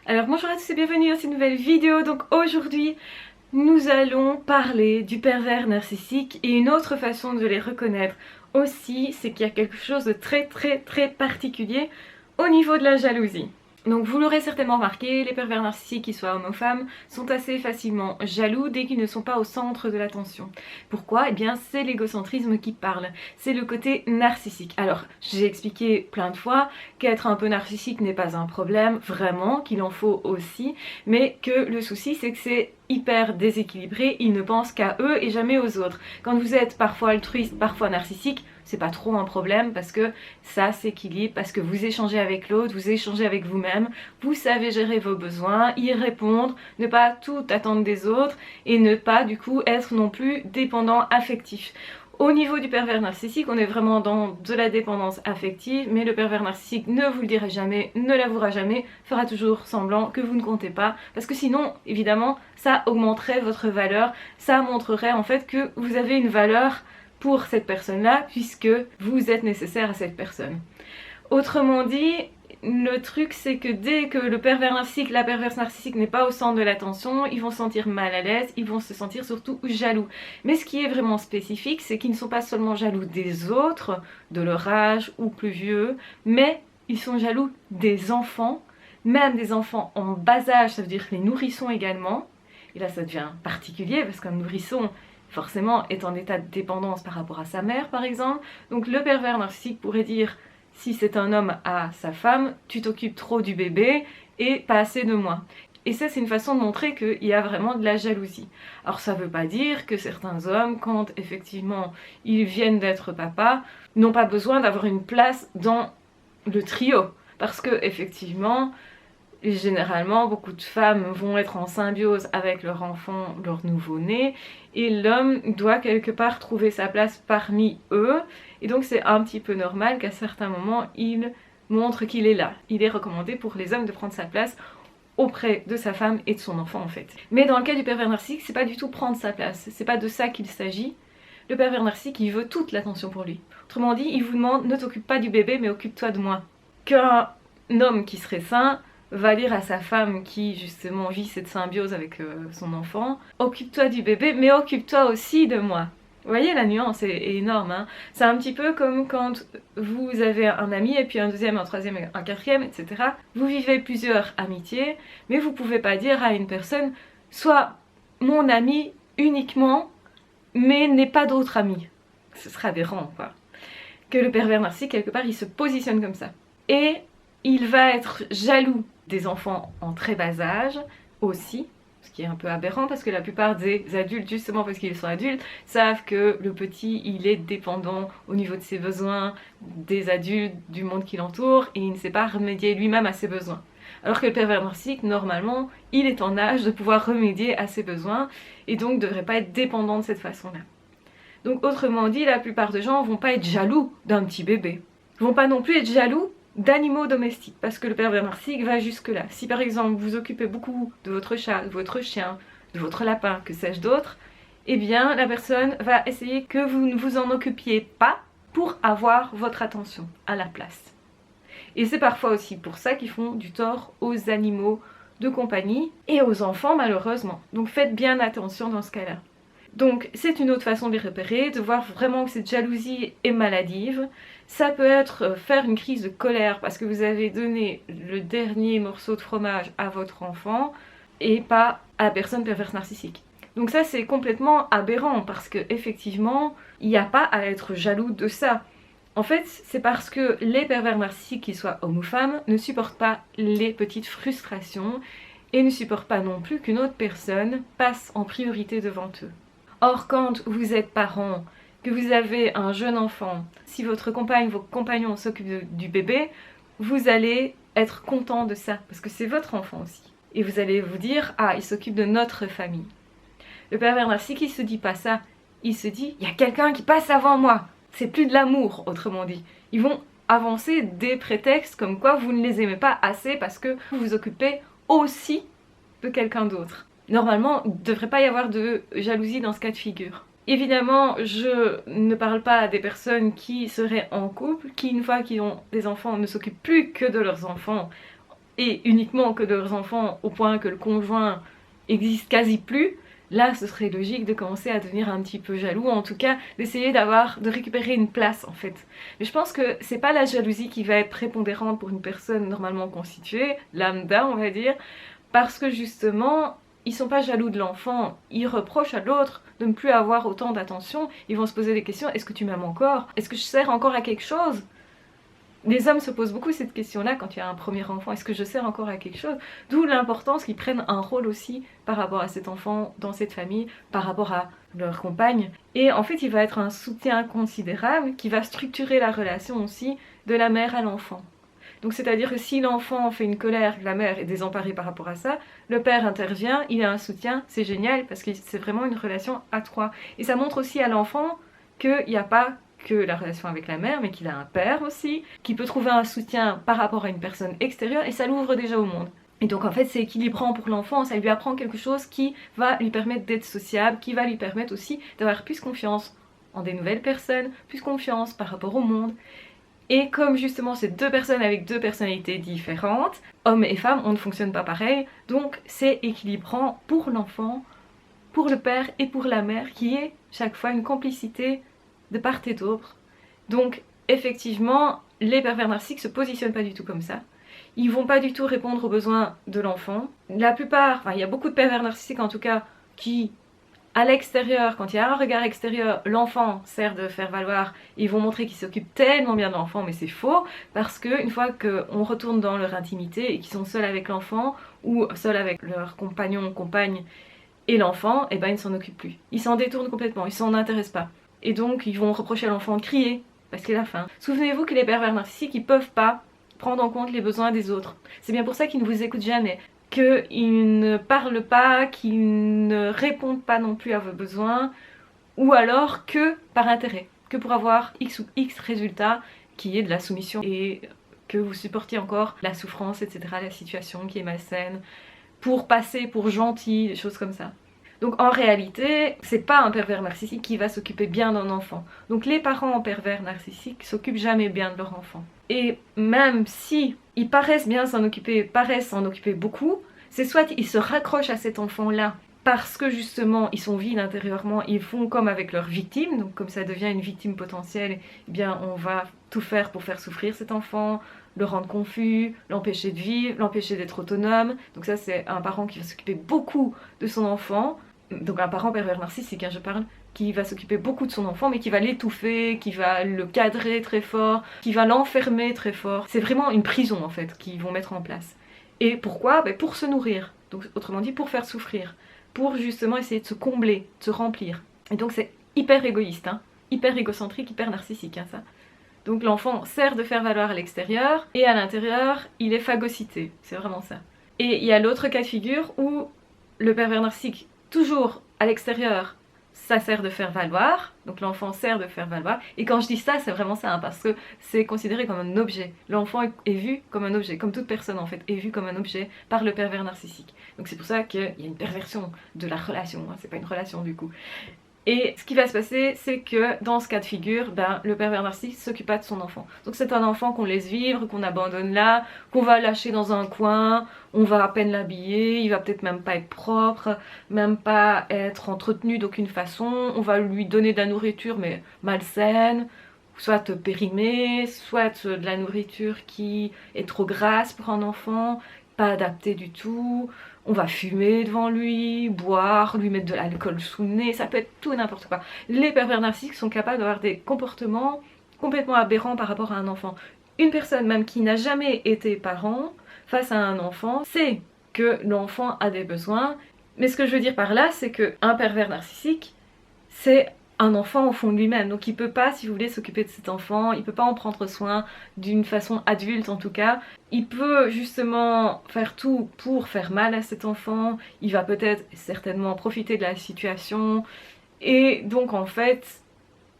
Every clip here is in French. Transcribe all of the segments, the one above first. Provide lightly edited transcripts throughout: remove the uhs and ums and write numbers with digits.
Alors bonjour à tous et bienvenue dans cette nouvelle vidéo. Donc aujourd'hui nous allons parler du pervers narcissique, et une autre façon de les reconnaître aussi, c'est qu'il y a quelque chose de très particulier au niveau de la jalousie. Donc vous l'aurez certainement remarqué, les pervers narcissiques, qu'ils soient hommes ou femmes, sont assez facilement jaloux dès qu'ils ne sont pas au centre de l'attention. Pourquoi? Eh bien c'est l'égocentrisme qui parle, c'est le côté narcissique. Alors j'ai expliqué plein de fois qu'être un peu narcissique n'est pas un problème, vraiment, qu'il en faut aussi, mais que le souci c'est que c'est hyper déséquilibré, ils ne pensent qu'à eux et jamais aux autres. Quand vous êtes parfois altruiste, parfois narcissique, c'est pas trop un problème parce que ça s'équilibre, parce que vous échangez avec l'autre, vous échangez avec vous-même, vous savez gérer vos besoins, y répondre, ne pas tout attendre des autres et ne pas du coup être non plus dépendant affectif. Au niveau du pervers narcissique, on est vraiment dans de la dépendance affective, mais le pervers narcissique ne vous le dira jamais, ne l'avouera jamais, fera toujours semblant que vous ne comptez pas, parce que sinon, évidemment, ça augmenterait votre valeur, ça montrerait en fait que vous avez une valeur pour cette personne-là, puisque vous êtes nécessaire à cette personne. Autrement dit, le truc c'est que dès que le pervers narcissique, la perverse narcissique n'est pas au centre de l'attention, ils vont se sentir mal à l'aise, ils vont se sentir surtout jaloux. Mais ce qui est vraiment spécifique, c'est qu'ils ne sont pas seulement jaloux des autres, de leur âge ou plus vieux, mais ils sont jaloux des enfants, même des enfants en bas âge, ça veut dire les nourrissons également. Et là ça devient particulier parce qu'un nourrisson forcément est en état de dépendance par rapport à sa mère par exemple. Donc le pervers narcissique pourrait dire: si c'est un homme à sa femme, tu t'occupes trop du bébé et pas assez de moi. Et ça c'est une façon de montrer qu'il y a vraiment de la jalousie. Alors ça veut pas dire que certains hommes, quand effectivement ils viennent d'être papa, n'ont pas besoin d'avoir une place dans le trio. Parce que effectivement, généralement beaucoup de femmes vont être en symbiose avec leur enfant, leur nouveau-né, et l'homme doit quelque part trouver sa place parmi eux, et donc c'est un petit peu normal qu'à certains moments il montre qu'il est là. Il est recommandé pour les hommes de prendre sa place auprès de sa femme et de son enfant en fait. Mais dans le cas du pervers narcissique, c'est pas du tout prendre sa place, c'est pas de ça qu'il s'agit. Le pervers narcissique, il veut toute l'attention pour lui. Autrement dit, il vous demande: ne t'occupe pas du bébé mais occupe-toi de moi. Qu'un homme qui serait sain va dire à sa femme qui justement vit cette symbiose avec son enfant: occupe-toi du bébé mais occupe-toi aussi de moi. Vous voyez, la nuance est énorme, hein. C'est un petit peu comme quand vous avez un ami et puis un deuxième, un troisième, un quatrième, etc. Vous vivez plusieurs amitiés, mais vous pouvez pas dire à une personne: sois mon ami uniquement mais n'aie pas d'autres amis. Ce serait aberrant quoi. Que le pervers narcissique, quelque part, il se positionne comme ça. Et il va être jaloux des enfants en très bas âge aussi, ce qui est un peu aberrant parce que la plupart des adultes, justement parce qu'ils sont adultes, savent que le petit il est dépendant au niveau de ses besoins des adultes, du monde qui l'entoure, et il ne sait pas remédier lui-même à ses besoins. Alors que le pervers narcissique, normalement, il est en âge de pouvoir remédier à ses besoins et donc ne devrait pas être dépendant de cette façon-là. Donc autrement dit, la plupart des gens vont pas être jaloux d'un petit bébé. Ils vont pas non plus être jaloux d'animaux domestiques, parce que le pervers narcissique va jusque là. Si par exemple vous occupez beaucoup de votre chat, de votre chien, de votre lapin, que sais-je d'autre, eh bien la personne va essayer que vous ne vous en occupiez pas pour avoir votre attention à la place. Et c'est parfois aussi pour ça qu'ils font du tort aux animaux de compagnie et aux enfants malheureusement. Donc faites bien attention dans ce cas-là. Donc c'est une autre façon de les repérer, de voir vraiment que cette jalousie est maladive. Ça peut être faire une crise de colère parce que vous avez donné le dernier morceau de fromage à votre enfant et pas à la personne perverse narcissique. Donc ça c'est complètement aberrant parce que effectivement il n'y a pas à être jaloux de ça. En fait c'est parce que les pervers narcissiques, qu'ils soient hommes ou femmes, ne supportent pas les petites frustrations et ne supportent pas non plus qu'une autre personne passe en priorité devant eux. Or, quand vous êtes parent, que vous avez un jeune enfant, si votre compagne, vos compagnons s'occupent du bébé, vous allez être content de ça, parce que c'est votre enfant aussi. Et vous allez vous dire: ah, il s'occupe de notre famille. Le pervers narcissique, il se dit pas ça. Il se dit: il y a quelqu'un qui passe avant moi. C'est plus de l'amour, autrement dit. Ils vont avancer des prétextes comme quoi vous ne les aimez pas assez parce que vous vous occupez aussi de quelqu'un d'autre. Normalement, il ne devrait pas y avoir de jalousie dans ce cas de figure. Évidemment, je ne parle pas des personnes qui seraient en couple, qui une fois qu'ils ont des enfants ne s'occupent plus que de leurs enfants et uniquement que leurs enfants au point que le conjoint existe quasi plus, là ce serait logique de commencer à devenir un petit peu jaloux, en tout cas d'essayer de récupérer une place en fait. Mais je pense que c'est pas la jalousie qui va être prépondérante pour une personne normalement constituée, lambda on va dire, parce que justement ils sont pas jaloux de l'enfant, ils reprochent à l'autre de ne plus avoir autant d'attention, ils vont se poser des questions, est-ce que tu m'aimes encore? Est-ce que je sers encore à quelque chose? Les hommes se posent beaucoup cette question-là quand il y a un premier enfant, est-ce que je sers encore à quelque chose? D'où l'importance qu'ils prennent un rôle aussi par rapport à cet enfant, dans cette famille, par rapport à leur compagne. Et en fait, il va être un soutien considérable qui va structurer la relation aussi de la mère à l'enfant. Donc c'est-à-dire que si l'enfant fait une colère, la mère est désemparée par rapport à ça, le père intervient, il a un soutien, c'est génial parce que c'est vraiment une relation à trois. Et ça montre aussi à l'enfant qu'il n'y a pas que la relation avec la mère, mais qu'il a un père aussi, qui peut trouver un soutien par rapport à une personne extérieure, et ça l'ouvre déjà au monde. Et donc en fait c'est équilibrant pour l'enfant, ça lui apprend quelque chose qui va lui permettre d'être sociable, qui va lui permettre aussi d'avoir plus confiance en des nouvelles personnes, plus confiance par rapport au monde. Et comme justement c'est deux personnes avec deux personnalités différentes, hommes et femmes, on ne fonctionne pas pareil, donc c'est équilibrant pour l'enfant, pour le père et pour la mère, qui est chaque fois une complicité de part et d'autre. Donc effectivement, les pervers narcissiques se positionnent pas du tout comme ça. Ils vont pas du tout répondre aux besoins de l'enfant. La plupart, enfin il y a beaucoup de pervers narcissiques en tout cas, qui à l'extérieur, quand il y a un regard extérieur, l'enfant sert de faire valoir, ils vont montrer qu'ils s'occupent tellement bien de l'enfant, mais c'est faux, parce qu'une fois qu'on retourne dans leur intimité et qu'ils sont seuls avec l'enfant, ou seuls avec leur compagnon, compagne, et l'enfant, et ben ils ne s'en occupent plus. Ils s'en détournent complètement, ils s'en intéressent pas. Et donc ils vont reprocher à l'enfant de crier, parce qu'il a faim. Souvenez-vous que les pervers narcissiques, ils peuvent pas prendre en compte les besoins des autres. C'est bien pour ça qu'ils ne vous écoutent jamais. Qu'ils ne parlent pas, qu'ils ne répondent pas non plus à vos besoins, ou alors que par intérêt, que pour avoir X ou X résultat, qui est de la soumission, et que vous supportiez encore la souffrance, etc., la situation qui est malsaine, pour passer pour gentil, des choses comme ça. Donc en réalité, c'est pas un pervers narcissique qui va s'occuper bien d'un enfant. Donc les parents pervers narcissiques s'occupent jamais bien de leur enfant. Et même si ils paraissent bien s'en occuper, paraissent s'en occuper beaucoup, c'est soit ils se raccrochent à cet enfant-là parce que justement ils sont vides intérieurement, ils font comme avec leur victime, donc comme ça devient une victime potentielle, eh bien on va tout faire pour faire souffrir cet enfant, le rendre confus, l'empêcher de vivre, l'empêcher d'être autonome. Donc ça c'est un parent qui va s'occuper beaucoup de son enfant, donc un parent pervers narcissique, je parle, qui va s'occuper beaucoup de son enfant, mais qui va l'étouffer, qui va le cadrer très fort, qui va l'enfermer très fort. C'est vraiment une prison en fait qu'ils vont mettre en place. Et pourquoi? Pour se nourrir, donc autrement dit pour faire souffrir, pour justement essayer de se combler, de se remplir. Et donc c'est hyper égoïste, hyper égocentrique, hyper narcissique ça. Donc l'enfant sert de faire valoir à l'extérieur, et à l'intérieur il est phagocyté, c'est vraiment ça. Et il y a l'autre cas de figure où le pervers narcissique, toujours à l'extérieur, ça sert de faire valoir, donc l'enfant sert de faire valoir, et quand je dis ça, c'est vraiment ça, parce que c'est considéré comme un objet. L'enfant est vu comme un objet, comme toute personne en fait, est vue comme un objet par le pervers narcissique. Donc c'est pour ça qu'il y a une perversion de la relation, c'est pas une relation du coup. Et ce qui va se passer, c'est que dans ce cas de figure, le pervers narcissique s'occupe pas de son enfant. Donc c'est un enfant qu'on laisse vivre, qu'on abandonne là, qu'on va lâcher dans un coin, on va à peine l'habiller, il va peut-être même pas être propre, même pas être entretenu d'aucune façon, on va lui donner de la nourriture mais malsaine, soit périmée, soit de la nourriture qui est trop grasse pour un enfant, pas adaptée du tout. On va fumer devant lui, boire, lui mettre de l'alcool sous le nez, ça peut être tout et n'importe quoi. Les pervers narcissiques sont capables d'avoir des comportements complètement aberrants par rapport à un enfant. Une personne même qui n'a jamais été parent, face à un enfant, sait que l'enfant a des besoins. Mais ce que je veux dire par là, c'est qu'un pervers narcissique, c'est un enfant au fond de lui-même, donc il peut pas, si vous voulez, s'occuper de cet enfant, il peut pas en prendre soin d'une façon adulte en tout cas, il peut justement faire tout pour faire mal à cet enfant, il va peut-être certainement profiter de la situation, et donc en fait,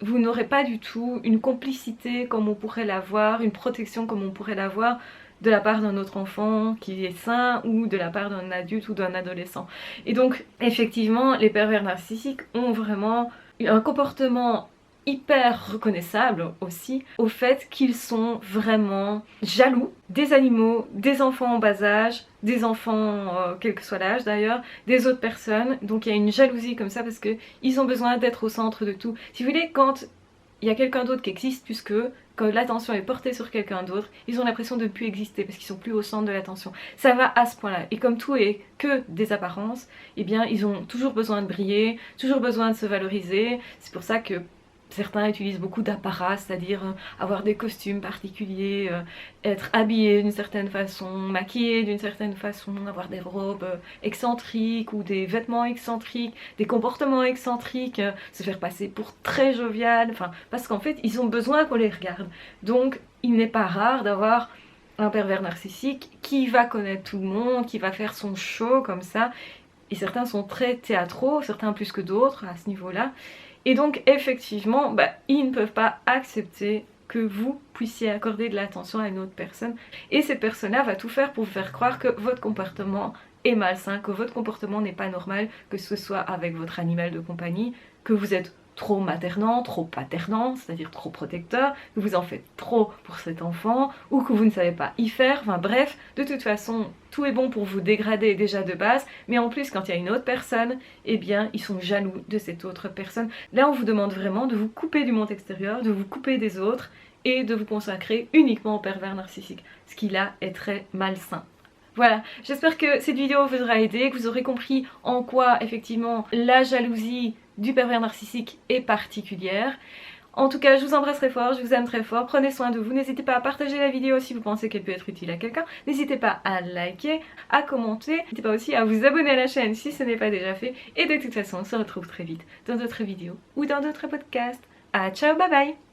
vous n'aurez pas du tout une complicité comme on pourrait l'avoir, une protection comme on pourrait l'avoir de la part d'un autre enfant qui est sain ou de la part d'un adulte ou d'un adolescent. Et donc effectivement, les pervers narcissiques ont vraiment un comportement hyper reconnaissables aussi au fait qu'ils sont vraiment jaloux des animaux, des enfants en bas âge, des enfants, quel que soit l'âge d'ailleurs, des autres personnes. Donc il y a une jalousie comme ça parce qu'ils ont besoin d'être au centre de tout. Si vous voulez, quand il y a quelqu'un d'autre qui existe plus qu'eux, quand l'attention est portée sur quelqu'un d'autre, ils ont l'impression de ne plus exister parce qu'ils sont plus au centre de l'attention. Ça va à ce point-là. Et comme tout est que des apparences, eh bien ils ont toujours besoin de briller, toujours besoin de se valoriser. C'est pour ça que certains utilisent beaucoup d'apparat, c'est-à-dire avoir des costumes particuliers, être habillé d'une certaine façon, maquillé d'une certaine façon, avoir des robes excentriques ou des vêtements excentriques, des comportements excentriques, se faire passer pour très jovial, enfin, parce qu'en fait ils ont besoin qu'on les regarde. Donc il n'est pas rare d'avoir un pervers narcissique qui va connaître tout le monde, qui va faire son show comme ça, et certains sont très théâtraux, certains plus que d'autres à ce niveau-là. Et donc effectivement, ils ne peuvent pas accepter que vous puissiez accorder de l'attention à une autre personne. Et cette personne-là va tout faire pour vous faire croire que votre comportement est malsain, que votre comportement n'est pas normal, que ce soit avec votre animal de compagnie, que vous êtes trop maternant, trop paternant, c'est-à-dire trop protecteur, que vous en faites trop pour cet enfant, ou que vous ne savez pas y faire, enfin bref, de toute façon, tout est bon pour vous dégrader déjà de base, mais en plus quand il y a une autre personne, eh bien ils sont jaloux de cette autre personne. Là on vous demande vraiment de vous couper du monde extérieur, de vous couper des autres, et de vous consacrer uniquement au pervers narcissique, ce qui là est très malsain. Voilà, j'espère que cette vidéo vous aura aidé, que vous aurez compris en quoi effectivement la jalousie du pervers narcissique est particulière. En tout cas, je vous embrasse très fort, je vous aime très fort, prenez soin de vous, n'hésitez pas à partager la vidéo si vous pensez qu'elle peut être utile à quelqu'un, n'hésitez pas à liker, à commenter, n'hésitez pas aussi à vous abonner à la chaîne si ce n'est pas déjà fait, et de toute façon on se retrouve très vite dans d'autres vidéos ou dans d'autres podcasts. Ah ciao, bye bye!